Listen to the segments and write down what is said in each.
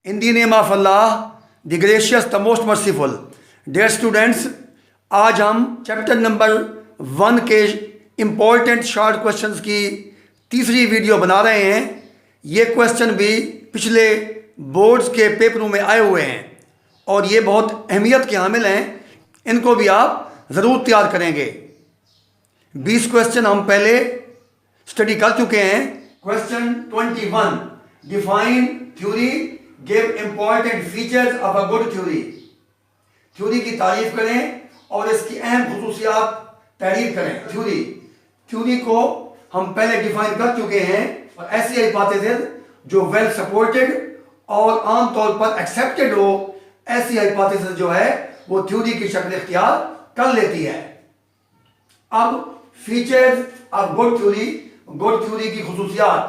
In the name of Allah, the gracious, the most merciful. Dear students, आज हम chapter number 1 के important short questions की तीसरी video बना रहे हैं। ये क्वेश्चन भी पिछले बोर्ड्स के पेपरों में आए हुए हैं और ये बहुत अहमियत के हामिल हैं। इनको भी आप ज़रूर तैयार करेंगे। 20 क्वेश्चन हम पहले स्टडी कर चुके हैं। Question 21, define theory, give important features of a good theory. Theory की तारीफ करें और इसकी अहम खुसूसियात तारीफ करें। थ्योरी को हम पहले डिफाइन कर चुके हैं और ऐसी हाइपोथेसिस जो वेल सपोर्टेड और आमतौर पर एक्सेप्टेड हो, ऐसी हाइपोथेसिस जो है वो थ्योरी की शक्ल इख्तियार कर लेती है। अब फीचर्स ऑफ गुड थ्योरी की खुसूसियात।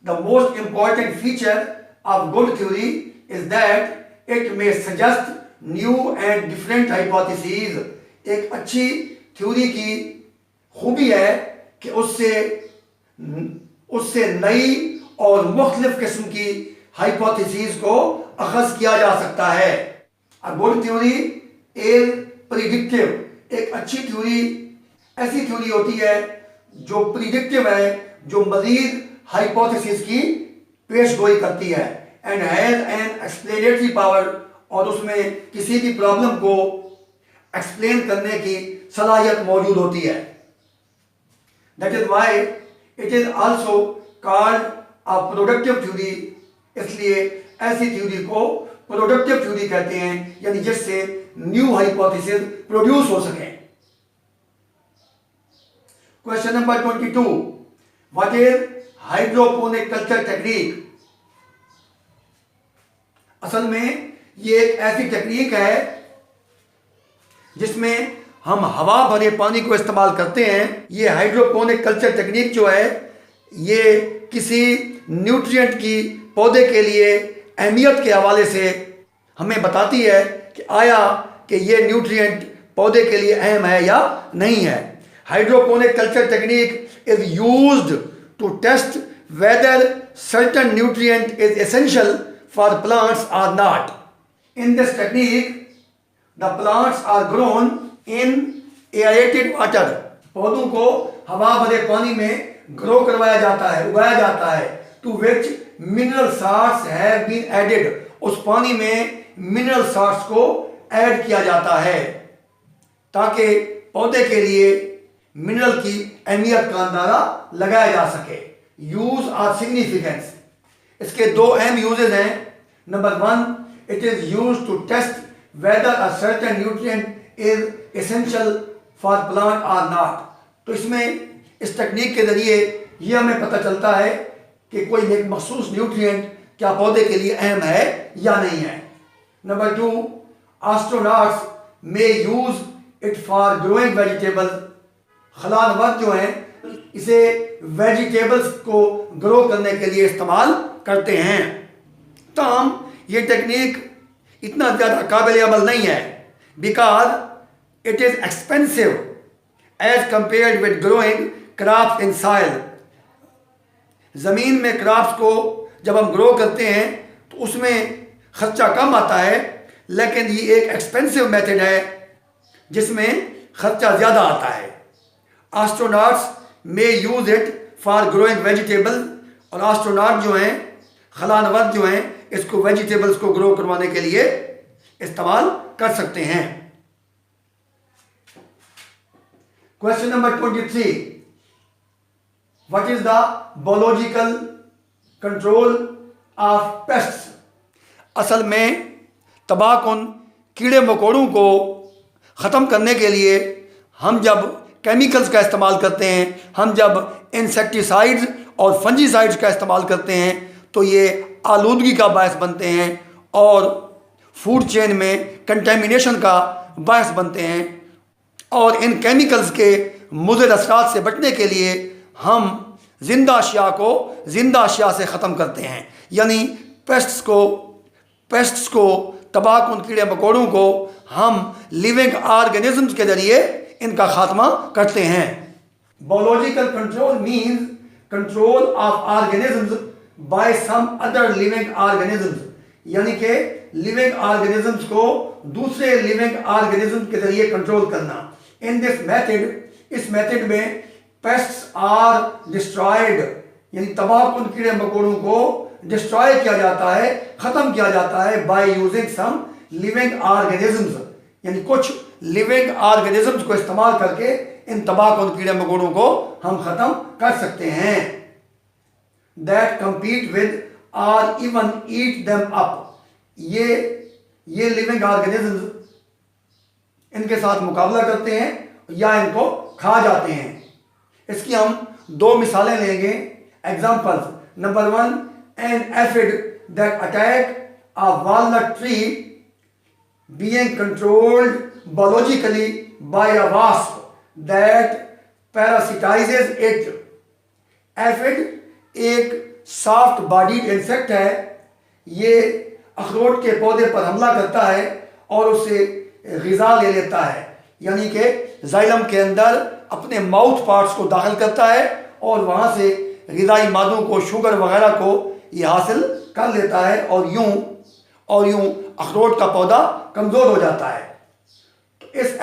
The most important feature of good theory is that it may suggest new and different hypotheses। एक अच्छी थ्योरी की खूबी है कि उससे नई और मुख्तलिफ किस्म की हाइपोथेसिस को अखज़ किया जा सकता है। A good theory is predictive। एक अच्छी थ्योरी ऐसी थ्योरी होती है जो प्रिडिक्टिव है, जो मजीद हाइपोथेसिस की पेशगोई करती है। And has an explanatory power, और उसमें किसी भी प्रॉब्लम को एक्सप्लेन करने की सलाहियत मौजूद होती है। That is why it is also called a productive theory. इसलिए ऐसी थ्योरी को प्रोडक्टिव थ्योरी कहते हैं, यानी जिससे न्यू हाइपोथेसिस प्रोड्यूस हो सके। Question number 22, what is hydroponic culture technique. असल में ये एक ऐसी टेक्निक है जिसमें हम हवा भरे पानी को इस्तेमाल करते हैं। ये हाइड्रोपोनिक कल्चर टेक्निक जो है ये किसी न्यूट्रिएंट की पौधे के लिए अहमियत के हवाले से हमें बताती है कि आया कि ये न्यूट्रिएंट पौधे के लिए अहम है या नहीं है। Hydroponic culture technique is used to test whether certain nutrient is essential for plants or not. In this technique, the plants are grown in aerated water. पौधों को हवा भरे पानी में ग्रो करवाया जाता है, उगाया जाता है। To which mineral salts have been added. उस पानी में मिनरल साल्ट्स को ऐड किया जाता है ताकि पौधे के लिए मिनरल की अहमियत का अंदाजा लगाया जा सके। यूज और सिग्निफिकेंस, इसके दो अहम यूजेस हैं। Number 1, it is use to test whether a certain nutrient is essential for plant और नॉट। तो इसमें इस टेक्निक के जरिए ये हमें पता चलता है कि कोई एक मखसूस न्यूट्रिएंट क्या पौधे के लिए अहम है या नहीं है। Number 2, astronauts may use it for growing vegetables. खलानवर्द जो हैं इसे वेजिटेबल्स को ग्रो करने के लिए इस्तेमाल करते हैं। ताहम ये टेक्निक इतना ज़्यादा काबिल अमल नहीं है because it is expensive as compared with growing crops in soil. ज़मीन में क्रॉप्स को जब हम ग्रो करते हैं तो उसमें खर्चा कम आता है, लेकिन ये एक एक्सपेंसिव मेथड है जिसमें खर्चा ज़्यादा आता है। Astronauts may use it for growing vegetable, और एस्ट्रोनॉट जो हैं, खलानवर्द जो हैं, इसको वेजिटेबल्स को ग्रो करवाने के लिए इस्तेमाल कर सकते हैं। Question number 23, what is the biological control of pests. असल में तबाहकुन कीड़े मकोड़ों को ख़त्म करने के लिए हम जब केमिकल्स का इस्तेमाल करते हैं, हम जब इंसेक्टिसाइड्स और फंजीसाइड्स का इस्तेमाल करते हैं तो ये आलूदगी का बायस बनते हैं और फूड चेन में कंटेमिनेशन का बायस बनते हैं। और इन केमिकल्स के मुज़र असरात से बचने के लिए हम जिंदा अशिया को जिंदा अशिया से ख़त्म करते हैं, यानी पेस्ट्स को तबाहकुन कीड़े मकोड़ों को हम लिविंग ऑर्गेनिजम्स के ज़रिए इनका खात्मा करते हैं। Biological control means control of organisms by some other living organisms. यानी कि लिविंग ऑर्गेनिजम्स को दूसरे लिविंग ऑर्गेनिज्म के जरिए कंट्रोल करना। इन दिस मेथड, इस मेथड में पेस्ट्स आर डिस्ट्रॉयड, यानी तबाहकुन कीड़े मकोड़ों को डिस्ट्रॉय किया जाता है, खत्म किया जाता है by using some living organisms, यानी कुछ लिविंग ऑर्गेनिजम्स को इस्तेमाल करके इन तबाहकुन कीड़े मकोड़ों को हम खत्म कर सकते हैं। दैट कंपीट विद और इवन ईट देम अप, ये लिविंग ऑर्गेनिजम्स इनके साथ मुकाबला करते हैं या इनको खा जाते हैं। इसकी हम दो मिसालें लेंगे। Examples, number 1, an aphid that attack a walnut tree being controlled biologically by a wasp that parasitizes it. Aphid एक सॉफ्ट बॉडीड इंसेक्ट है, ये अखरोट के पौधे पर हमला करता है और उससे ग़िज़ा ले लेता है, यानी कि जाइलम के अंदर अपने माउथ पार्ट्स को दाखिल करता है और वहाँ से ग़िज़ाई मादों को, शुगर वगैरह को ये हासिल कर लेता है और यूं अखरोट का पौधा कमज़ोर हो जाता है। तो इस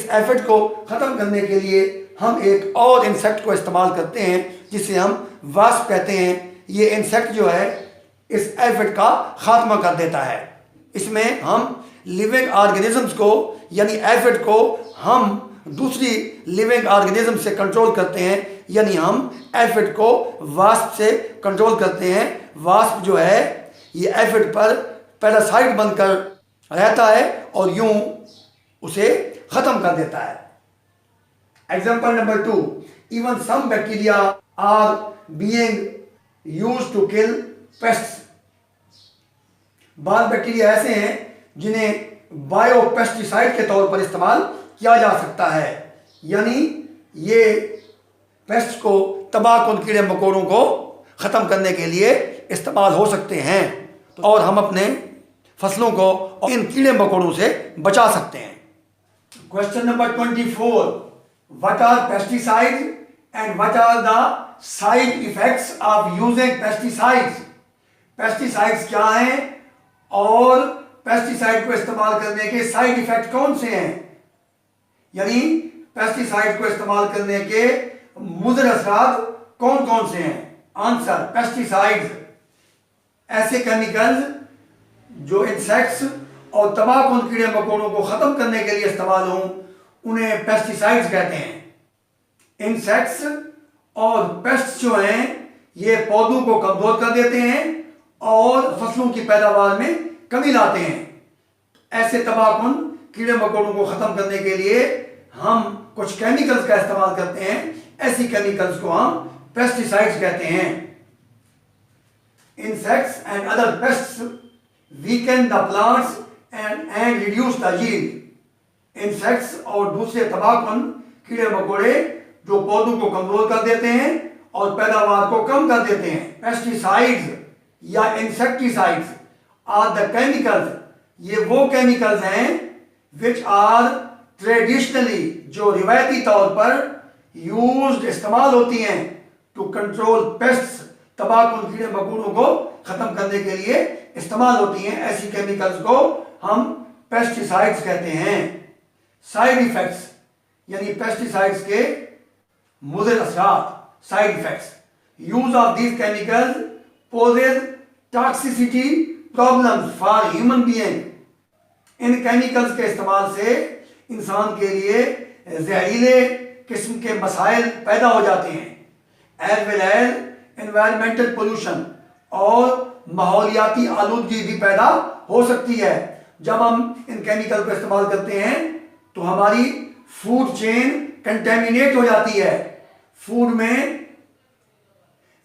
एफिड को ख़त्म करने के लिए हम एक और इंसेक्ट को इस्तेमाल करते हैं जिसे हम वास्प कहते हैं। ये इंसेक्ट जो है इस एफिड का खात्मा कर देता है। इसमें हम लिविंग ऑर्गेनिजम्स को, यानी एफिड को हम दूसरी लिविंग ऑर्गेनिज्म से कंट्रोल करते हैं, यानी हम एफिड को वास्प से कंट्रोल करते हैं। वास्प जो है ये एफिड पर पैरासाइट बनकर रहता है और यूं उसे खत्म कर देता है। Example number 2, even some bacteria are being used to kill pests. बाद बैक्टीरिया ऐसे हैं जिन्हें बायोपेस्टिसाइड के तौर पर इस्तेमाल किया जा सकता है, यानी ये पेस्ट को, तबाहकुन कीड़े मकोड़ों को ख़त्म करने के लिए इस्तेमाल हो सकते हैं और हम अपने फसलों को इन कीड़े मकोड़ों से बचा सकते हैं। Question number 24, what are pesticides and what are the side effects of using pesticides. Pesticides क्या हैं और पेस्टिसाइड को इस्तेमाल करने के साइड इफेक्ट कौन से हैं, यानी पेस्टिसाइड को इस्तेमाल करने के मुज़र असरात कौन कौन से हैं। आंसर, पेस्टिसाइड्स ऐसे केमिकल्स जो इंसेक्ट्स और तबाहकुन कीड़े मकोड़ों को ख़त्म करने के लिए इस्तेमाल हों उन्हें पेस्टिसाइड्स कहते हैं। इंसेक्ट्स और पेस्ट्स जो हैं ये पौधों को कमज़ोर कर देते हैं और फसलों की पैदावार में कमी लाते हैं। ऐसे तबाहकुन कीड़े मकोड़ों को ख़त्म करने के लिए हम कुछ केमिकल्स का इस्तेमाल करते हैं। ऐसी केमिकल्स को हम पेस्टिसाइड्स कहते हैं। Insects and other pests weaken the plants and reduce the yield. Insects और दूसरे तबाहकुन कीड़े मकोड़े जो पौधों को कमजोर कर देते हैं और पैदावार को कम कर देते हैं। पेस्टिसाइड्स या इंसेक्टिसाइड्स आर द केमिकल्स, ये वो केमिकल्स हैं विच आर ट्रेडिशनली, जो रिवायती तौर पर यूज्ड, इस्तेमाल होती हैं टू कंट्रोल पेस्ट्स, तबाहकुन कीड़े मकोड़ों को खत्म करने के लिए इस्तेमाल होती हैं। ऐसी केमिकल्स को हम पेस्टिसाइड्स कहते हैं। साइड इफेक्ट्स, यानी पेस्टिसाइड्स के मुज़र असरात, side effects. Use of these chemicals poses toxicity problems for human being. इन केमिकल्स के इस्तेमाल से इंसान के लिए जहरीले किस्म के मसाइल पैदा हो जाते हैं। As well as environmental pollution, और माहौलियाती आलूदगी भी पैदा हो सकती है। जब हम इन केमिकल को इस्तेमाल करते हैं तो हमारी फूड चेन कंटेमिनेट हो जाती है, फूड में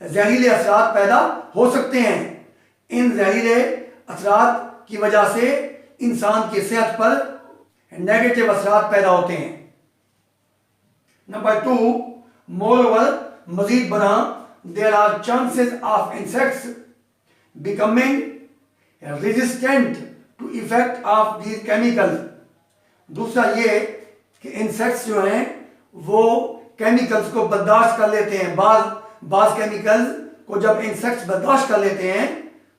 जहरीले असरात पैदा हो सकते हैं। इन जहरीले असरात की वजह से इंसान की सेहत पर नेगेटिव असरात पैदा होते हैं। नंबर 2, मोरओवर, मजीद बना, there are chances of insects becoming resistant to effect of these chemicals. दूसरा ये कि इंसेक्ट्स जो हैं वो केमिकल्स को बर्दाश्त कर लेते हैं। बाज केमिकल्स को जब इंसेक्ट्स बर्दाश्त कर लेते हैं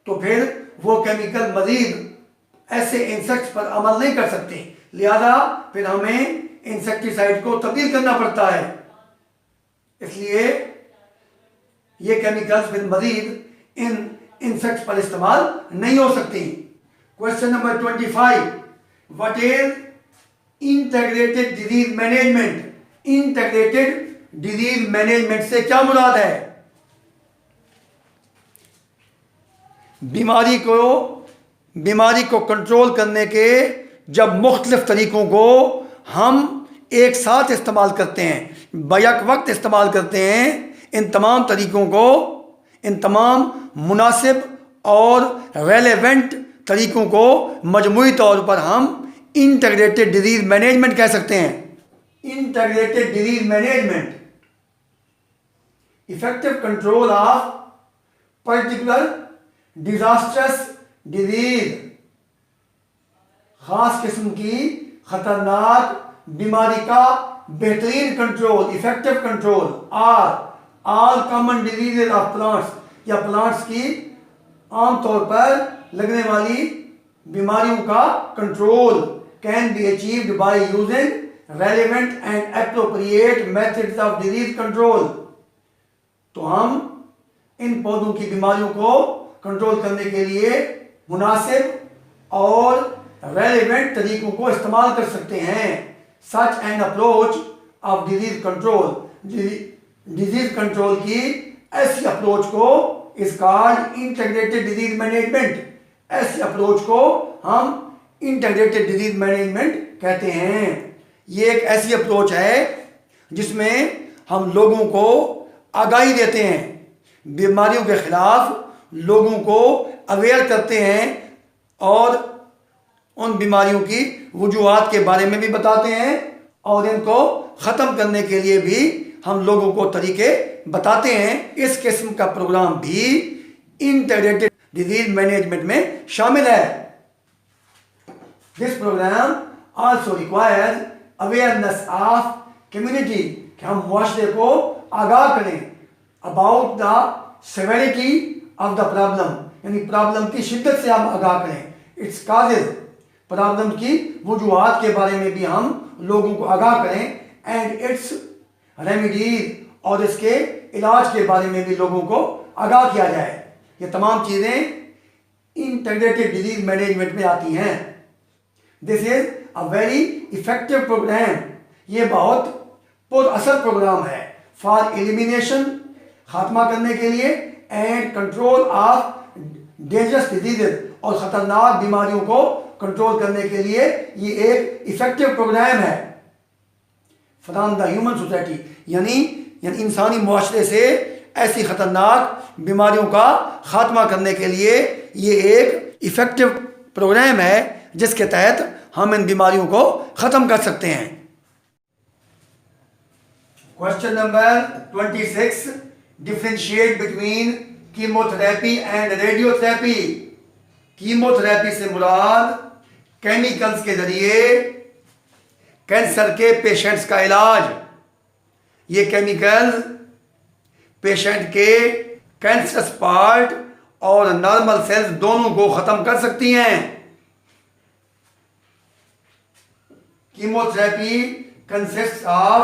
तो फिर वो केमिकल मजीद ऐसे इंसेक्ट्स पर अमल नहीं कर सकते, लिहाजा फिर हमें इंसेक्टिसाइड को तब्दील करना पड़ता है। इसलिए ये केमिकल्स फिर मजीद इन इंसेक्ट्स पर इस्तेमाल नहीं हो सकती। Question number 25, what is integrated disease management? Integrated disease management से क्या मुराद है? बीमारी को कंट्रोल करने के जब मुख्तलिफ तरीकों को हम एक साथ इस्तेमाल करते हैं, बैक वक्त इस्तेमाल करते हैं, इन तमाम तरीकों को, इन तमाम मुनासिब और रेलेवेंट तरीकों को मजमूई तौर पर हम इंटीग्रेटेड डिजीज मैनेजमेंट कह सकते हैं। Integrated disease management, effective control of particular disasters disease, खास किस्म की खतरनाक बीमारी का बेहतरीन control, effective control. All common diseases of plants, या प्लांट्स की आमतौर पर लगने वाली बीमारियों का control can be achieved by using relevant and appropriate methods of disease control. तो हम इन पौधों की बीमारियों को कंट्रोल करने के लिए मुनासिब और रेलेवेंट तरीकों को इस्तेमाल कर सकते हैं। Such an approach of disease control, disease control की ऐसी अप्रोच को is called integrated disease management. ऐसी अप्रोच को हम इंटीग्रेटेड डिजीज मैनेजमेंट कहते हैं। ये एक ऐसी अप्रोच है जिसमें हम लोगों को आगाही देते हैं, बीमारियों के खिलाफ लोगों को अवेयर करते हैं और उन बीमारियों की वजूहात के बारे में भी बताते हैं और इनको ख़त्म करने के लिए भी हम लोगों को तरीके बताते हैं। इस किस्म का प्रोग्राम भी इंटीग्रेटेड डिजीज मैनेजमेंट में शामिल है। This program also requires awareness of community, कि हम मुआशरे को आगाह करें about the severity of the problem, यानी प्रॉब्लम की शिद्दत से हम आगाह करें। इट्स काजेज, प्रॉब्लम की वजूहात के बारे में भी हम लोगों को आगाह करें। एंड इट्स रेमेडीज, और इसके इलाज के बारे में भी लोगों को आगाह किया जाए। ये तमाम चीज़ें इंटीग्रेटेड डिजीज मैनेजमेंट में आती हैं। This is a very effective program, ये बहुत पुरअसर प्रोग्राम है फॉर एलिमिनेशन, खात्मा करने के लिए, and control of dangerous diseases, और ख़तरनाक बीमारियों को कंट्रोल करने के लिए ये एक इफेक्टिव प्रोग्राम है फ्रॉम द ह्यूमन सोसाइटी, यानी इंसानी मुआशरे से ऐसी ख़तरनाक बीमारियों का खात्मा करने के लिए ये एक इफेक्टिव प्रोग्राम है जिसके तहत हम इन बीमारियों को ख़त्म कर सकते हैं। Question number 26, differentiate between chemotherapy and radiotherapy. Chemotherapy से मुराद केमिकल्स के जरिए कैंसर के पेशेंट्स का इलाज। ये केमिकल्स पेशेंट के कैंसरस पार्ट और नॉर्मल सेल्स दोनों को ख़त्म कर सकती हैं। Chemotherapy consist of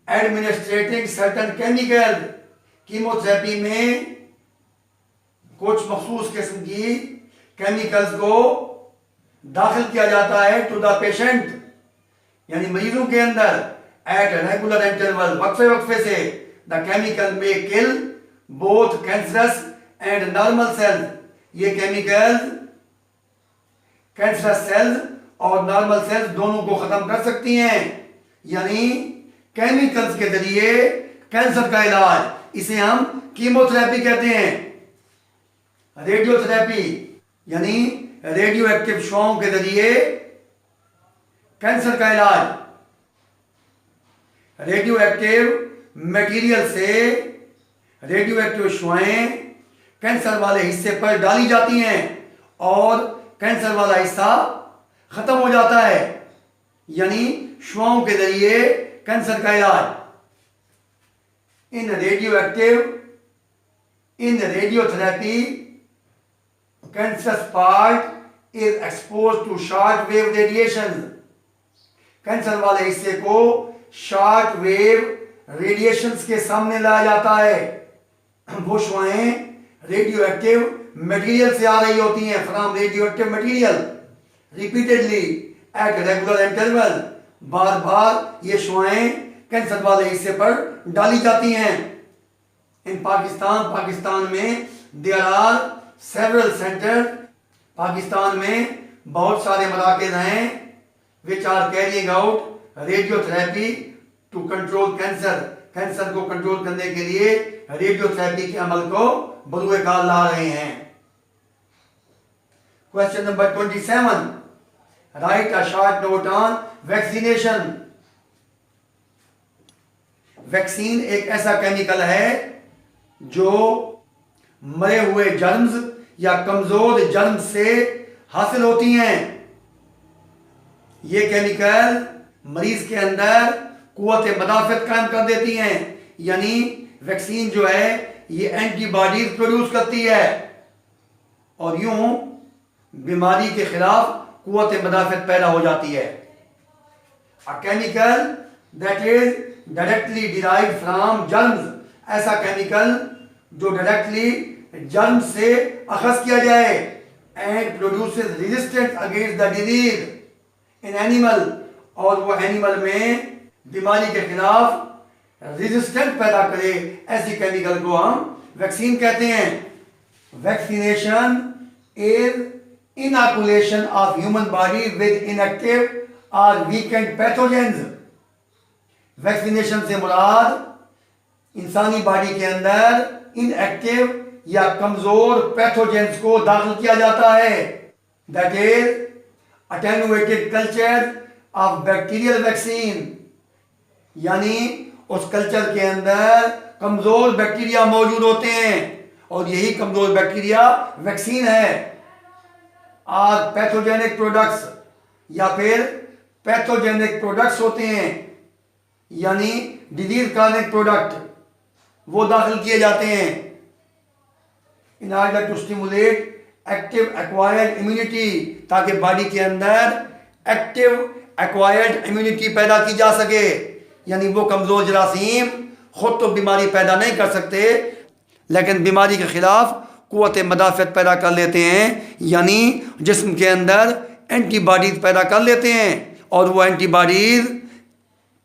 administrating certain chemical. Chemotherapy में कुछ मखसूस किस्म की केमिकल्स को दाखिल किया जाता है टू द पेशेंट, यानी मरीजों के अंदर एट रेगुलर इंटरवल, वक्फे वक्फे से। The chemical may kill both cancerous and normal cells. ये केमिकल्स कैंसरस सेल्स और नॉर्मल सेल्स दोनों को खत्म कर सकती हैं। यानी केमिकल्स के जरिए कैंसर का इलाज, इसे हम कीमोथेरेपी कहते हैं। रेडियोथेरेपी यानी रेडियो एक्टिव शुआओं के जरिए कैंसर का इलाज। रेडियो एक्टिव मटेरियल से रेडियो एक्टिव शुआएं कैंसर वाले हिस्से पर डाली जाती हैं और कैंसर वाला हिस्सा खत्म हो जाता है, यानी शुआओं के जरिए कैंसर का इलाज। In radiotherapy cancerous part is expose to short wave radiation. Cancer वाले हिस्से को शॉर्ट वेव रेडिएशंस के सामने लाया जाता है। वो शुआएं रेडियो एक्टिव मटेरियल से आ रही होती हैं, from radioactive material repeatedly at regular interval. बार बार ये शुआएं कैंसर वाले हिस्से पर डाली जाती हैं। इन पाकिस्तान में देयर आर सेवरल सेंटर। पाकिस्तान में बहुत सारे मराकज़ हैं which are carrying out radiotherapy to control cancer. Cancer को कंट्रोल करने के लिए रेडियोथेरेपी के अमल को बरूए कार ला रहे हैं। Question number 27, right a short note on vaccination. Vaccine एक ऐसा केमिकल है जो मरे हुए जर्म्स या कमजोर जर्म्स से हासिल होती हैं। ये केमिकल मरीज के अंदर कुव्वत मदाफत कायम कर देती हैं। यानी वैक्सीन जो है ये एंटीबॉडीज प्रोड्यूस करती है और यूं बीमारी के खिलाफ कुव्वत मदाफत पैदा हो जाती है। A chemical that is directly derived from germs. ऐसा केमिकल जो डायरेक्टली जर्म से अखज किया जाए and produces resistance against the disease in animal, और वो एनिमल में बीमारी के खिलाफ रेजिस्टेंस पैदा करे, ऐसी केमिकल को हम वैक्सीन कहते हैं। Vaccination is inoculation of human body with inactive और वीकेंड पैथोजेंस। वैक्सीनेशन से मुराद इंसानी बॉडी के अंदर इनएक्टिव या कमजोर पैथोजेंस को दाखिल किया जाता है। That is attenuated culture of bacterial vaccine. यानी उस कल्चर के अंदर कमजोर बैक्टीरिया मौजूद होते हैं और यही कमजोर बैक्टीरिया वैक्सीन है। आज पैथोजेनिक प्रोडक्ट्स या फिर पैथोजेनिक प्रोडक्ट्स होते हैं, यानी डिजीज कॉजिंग प्रोडक्ट वो दाखिल किए जाते हैं in order to stimulate active acquired immunity, ताकि बॉडी के अंदर एक्टिव एक्वायर्ड इम्यूनिटी पैदा की जा सके। यानी वो कमजोर जरासीम खुद तो बीमारी पैदा नहीं कर सकते लेकिन बीमारी के खिलाफ कुव्वत मदाफत पैदा कर लेते हैं, यानी जिस्म के अंदर एंटीबॉडीज पैदा कर लेते हैं और वो एंटीबॉडीज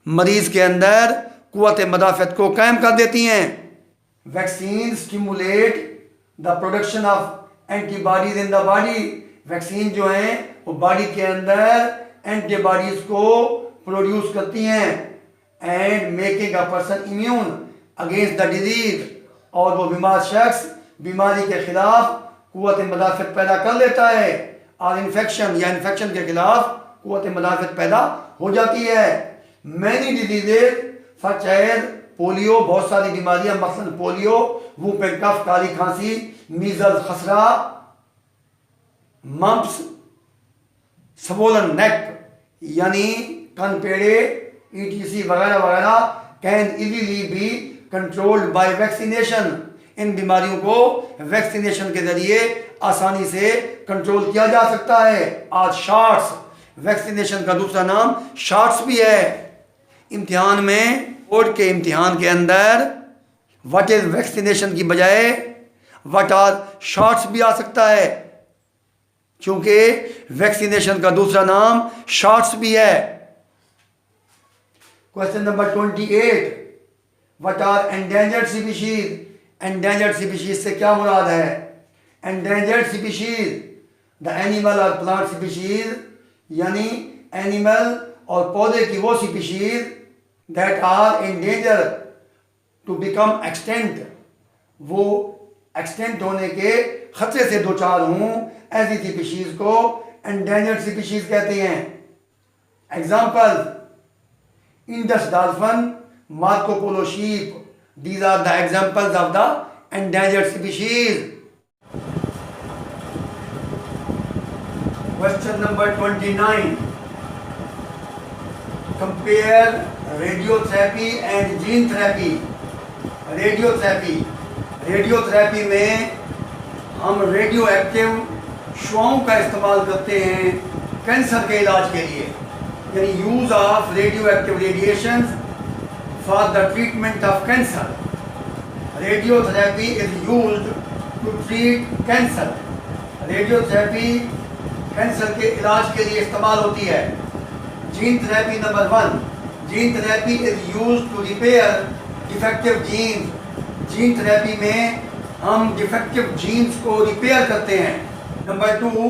मरीज के अंदर कुव्वत मदाफत को कायम कर देती हैं। Vaccine stimulate the production of antibodies in the body. Vaccine जो है वो बॉडी के अंदर एंटीबॉडीज को प्रोड्यूस करती हैं and making a person immune against the disease, और वो बीमार शख्स बीमारी के खिलाफ कुव्वत मदाफत पैदा कर लेता है और इन्फेक्शन या इन्फेक्शन के खिलाफ कुव्वत मदाफत पैदा हो जाती है। Many diseases such as polio, बहुत सारी बीमारियां मसलन पोलियो, वूपिंग कफ, काली खांसी, मीजल्स, खसरा, मम्प्स, स्वोलन नेक यानी कनपेड़े, ईटीसी वगैरह वगैरह can easily be controlled by vaccination. इन बीमारियों को वैक्सीनेशन के जरिए आसानी से कंट्रोल किया जा सकता है। आज शॉट्स, वैक्सीनेशन का दूसरा नाम शॉट्स भी है। इम्तिहान में बोर्ड के इम्तिहान के अंदर व्हाट इज वैक्सीनेशन की बजाय व्हाट आर शॉट्स भी आ सकता है, क्योंकि वैक्सीनेशन का दूसरा नाम शॉट्स भी है। Question number 28, what are endangered species. Endangered species से क्या मुराद है? एंडेंजर्ड स्पीशीज द एनिमल और प्लांट स्पीशीज, यानी एनिमल और पौधे की वो species that are in danger to become extinct, वो एक्सटेंट होने के खतरे से दो चार हों, ऐसी स्पीशीज को एंडेंजर्ड स्पीशीज कहते हैं। Example, Indus dolphin, Marco Polo sheep, these are the examples of the endangered species. Question number 29, compare radiotherapy and gene therapy. Radiotherapy में हम रेडियो एक्टिव शुआओं का इस्तेमाल करते हैं कैंसर के इलाज के लिए, यानी use of radio active radiation for the treatment of cancer. Radiotherapy is used to treat cancer. Radiotherapy cancer के इलाज के लिए इस्तेमाल होती है। Gene therapy number 1, gene therapy is used to repair defective genes. Gene therapy में हम defective genes को रिपेयर करते हैं। Number 2,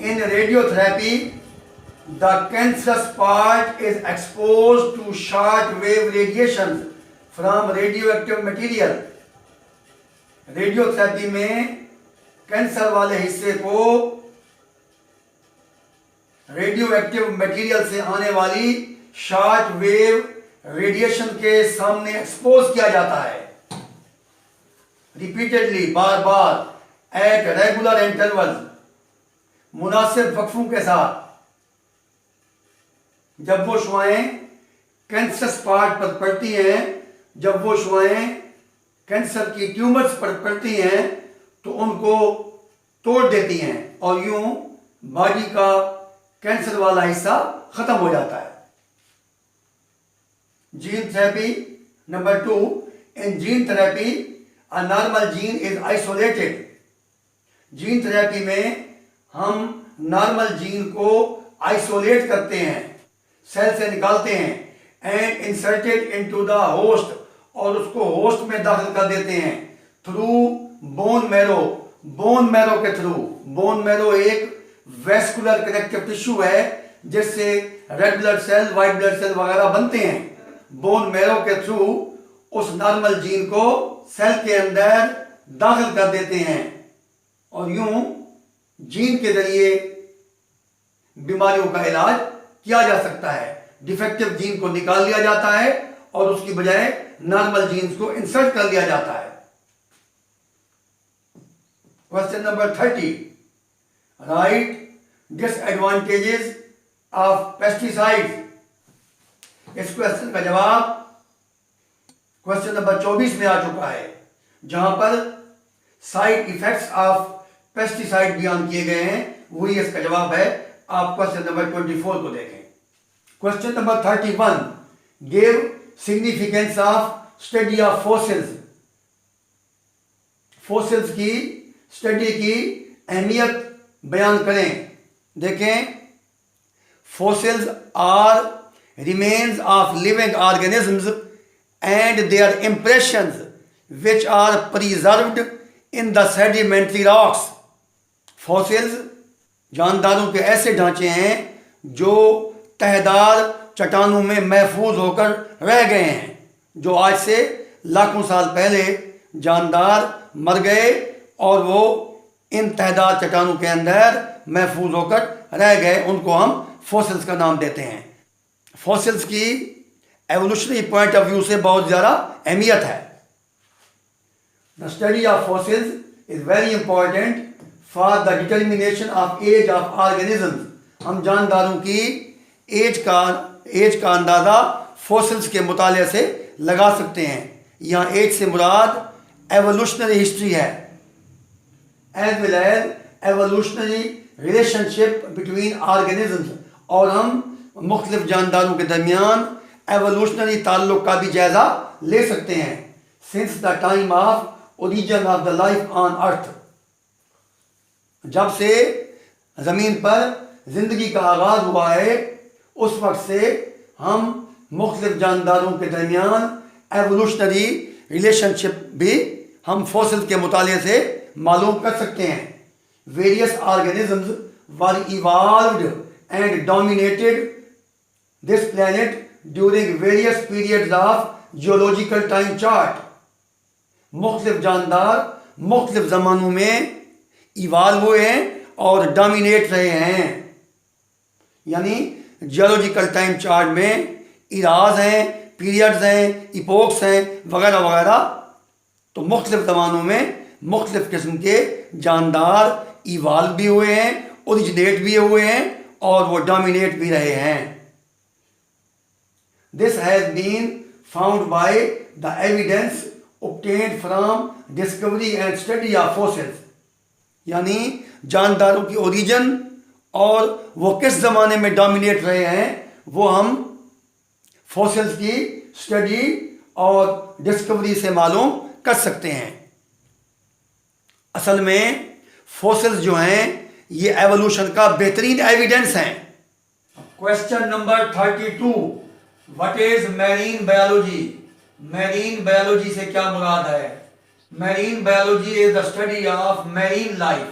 in radiotherapy the cancerous part is exposed to short wave radiation from radioactive material. Radiotherapy में cancer वाले हिस्से को radioactive material से आने वाली शॉर्ट वेव रेडिएशन के सामने एक्सपोज किया जाता है रिपीटेडली, बार बार, एट रेगुलर इंटरवल, मुनासिब वक्फों के साथ। जब वो शुआएं कैंसर पार्ट पर पड़ती हैं, जब वो शुआएं कैंसर की ट्यूमर्स पर पड़ती हैं तो उनको तोड़ देती हैं और यूं बॉडी का कैंसर वाला हिस्सा खत्म हो जाता है। Gene therapy number 2, in gene therapy a normal gene is isolated. Gene therapy में हम नॉर्मल जीन को आइसोलेट करते हैं, सेल से निकालते हैं, and inserted into the host, और उसको होस्ट में दाखिल कर देते हैं through bone marrow. Bone marrow के थ्रू, बोन मैरो एक वेस्कुलर कनेक्टिव टिश्यू है जिससे red blood cell, white blood cell वगैरह बनते हैं। बोन मैरो के थ्रू उस नॉर्मल जीन को सेल के अंदर दाखिल कर देते हैं और यूं जीन के जरिए बीमारियों का इलाज किया जा सकता है। डिफेक्टिव जीन को निकाल लिया जाता है और उसकी बजाय नॉर्मल जीन्स को इंसर्ट कर लिया जाता है। Question number 30, right disadvantages of pesticides. इस क्वेश्चन का जवाब क्वेश्चन नंबर 24 में आ चुका है, जहां पर साइड इफेक्ट्स ऑफ पेस्टिसाइड बयान किए गए हैं। वही इसका जवाब है। आप क्वेश्चन नंबर 24 को देखें। Question number 31, give significance of study of fossils. Fossils की स्टडी की अहमियत बयान करें। देखें, fossils are remains of living organisms and their impressions which are preserved in the sedimentary rocks. Fossils जानदारों के ऐसे ढांचे हैं जो तहदार चट्टानों में महफूज होकर रह गए हैं, जो आज से लाखों साल पहले जानदार मर गए और वो इन तहदार चट्टानों के अंदर महफूज होकर रह गए। उनको हम फॉसिल्स का नाम देते हैं। फॉसिल्स की एवोल्यूशनरी पॉइंट ऑफ व्यू से बहुत ज़्यादा अहमियत है। The study of fossils is very important for the determination of age of organisms. हम जानदारों की एज का अंदाज़ा फॉसिल्स के मुताले से लगा सकते हैं। यहाँ एज से मुराद एवोल्यूशनरी हिस्ट्री है, as well as evolutionary relationship between organisms, और हम मुख्तलिफ जानदारों के दरमियान एवोल्यूशनरी ताल्लुक का भी जायज़ा ले सकते हैं। Since the time of origin of the life on earth, जब से ज़मीन पर ज़िंदगी का आगाज़ हुआ है उस वक्त से हम मुख्तलिफ जानदारों के दरमियान एवोल्यूशनरी रिलेशनशिप भी हम फॉसिल के मुताले से मालूम कर सकते हैं। Various organisms were evolved and dominated this planet during various periods of geological time chart. मुख्तलिफ जानदार मुख्तलिफ ज़मानों में इवाल्व हुए हैं और डोमिनेट रहे हैं, यानी जियोलॉजिकल टाइम चार्ट में इराज हैं, पीरियड्स हैं, इपोक्स हैं वगैरह वगैरह। तो मुख्तलिफ ज़मानों में मुख्तलिफ किस्म के जानदार इवाल्व भी हुए हैं, ओरिजिनेट भी हुए हैं और वो डोमिनेट भी रहे हैं। This has been found by the evidence obtained from discovery and study of fossils। यानी जानदारों की ओरिजिन और वो किस ज़माने में डोमिनेट रहे हैं वो हम फॉसिल्स की स्टडी और डिस्कवरी से मालूम कर सकते हैं। असल में फॉसिल्स जो हैं ये एवोल्यूशन का बेहतरीन एविडेंस हैं। Question number 32, what is marine biology? Marine biology से क्या मुराद है? Marine biology is the study of marine life.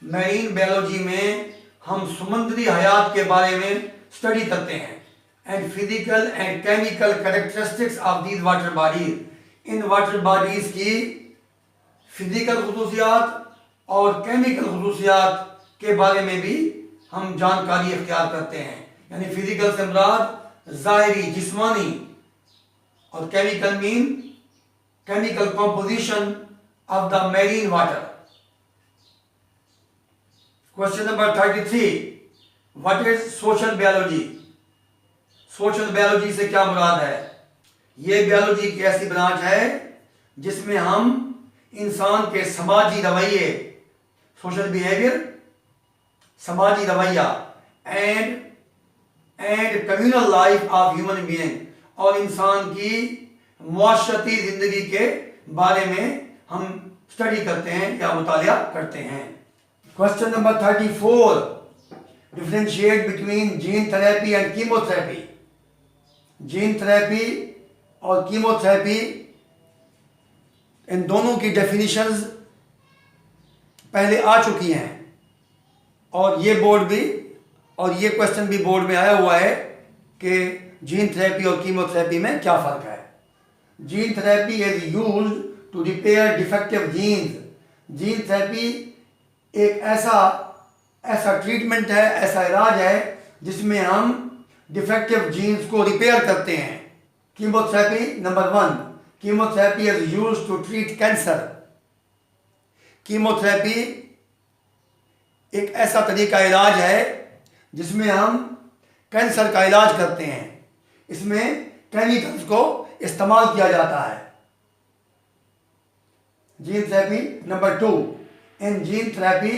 Marine biology में हम समुद्री हयात के बारे में स्टडी करते हैं and physical and chemical characteristics of these water bodies. In water bodies की फिजिकल खुसूसियात और केमिकल खुसूसियात के बारे में भी हम जानकारी इख्तियार करते हैं। यानी फिजिकल से मुराद ज़ाहिरी जिस्मानी और chemical mean chemical composition of the marine water. Question number 33, what is social biology? Social biology से क्या मुराद है? ये बायोलॉजी की ऐसी ब्रांच है जिसमें हम इंसान के समाजी रवैये, सोशल बिहेवियर, समाजी रवैया and communal life of human being और इंसान की मुआशरती जिंदगी के बारे में हम स्टडी करते हैं या मुतालिया करते हैं। Question number 34, differentiate between gene therapy and chemotherapy. Gene therapy और कीमोथेरेपी इन दोनों की डेफिनेशंस पहले आ चुकी हैं और ये ये क्वेश्चन भी बोर्ड में आया हुआ है कि जीन थेरेपी और कीमोथेरेपी में क्या फ़र्क है। Gene therapy is used to repair defective genes. Gene therapy एक ऐसा ट्रीटमेंट है, ऐसा इलाज है जिसमें हम डिफेक्टिव जीन्स को रिपेयर करते हैं। Chemotherapy number 1, chemotherapy is used to treat cancer. Chemotherapy एक ऐसा तरीका इलाज है जिसमें हम कैंसर का इलाज करते हैं। इसमें केमिकल्स को इस्तेमाल किया जाता है। Gene therapy number 2, in gene therapy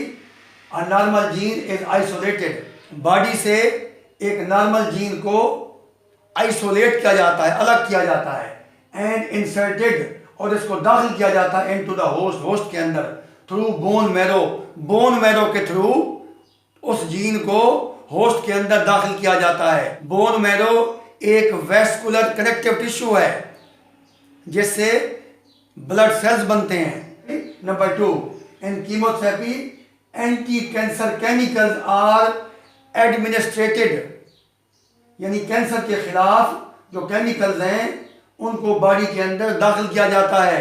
a normal gene is isolated. Body से एक नॉर्मल जीन को आइसोलेट किया जाता है, अलग किया जाता है एंड इंसर्टेड और इसको दाखिल किया जाता है इनटू द होस्ट के अंदर through bone marrow. Bone marrow के थ्रू उस जीन को होस्ट के अंदर दाखिल किया जाता है। बोन मैरो एक वेस्कुलर कनेक्टिव टिश्यू है जिससे ब्लड सेल्स बनते हैं। Number 2, in chemotherapy anti cancer chemicals are administered. यानी कैंसर के खिलाफ जो केमिकल्स हैं उनको बॉडी के अंदर दाखिल किया जाता है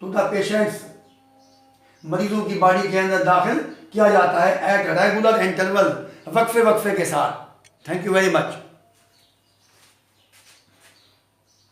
टू द पेशेंट्स। मरीजों की बॉडी के अंदर दाखिल किया जाता है एट रेगुलर इंटरवल, वक्फे के साथ। Thank you very much.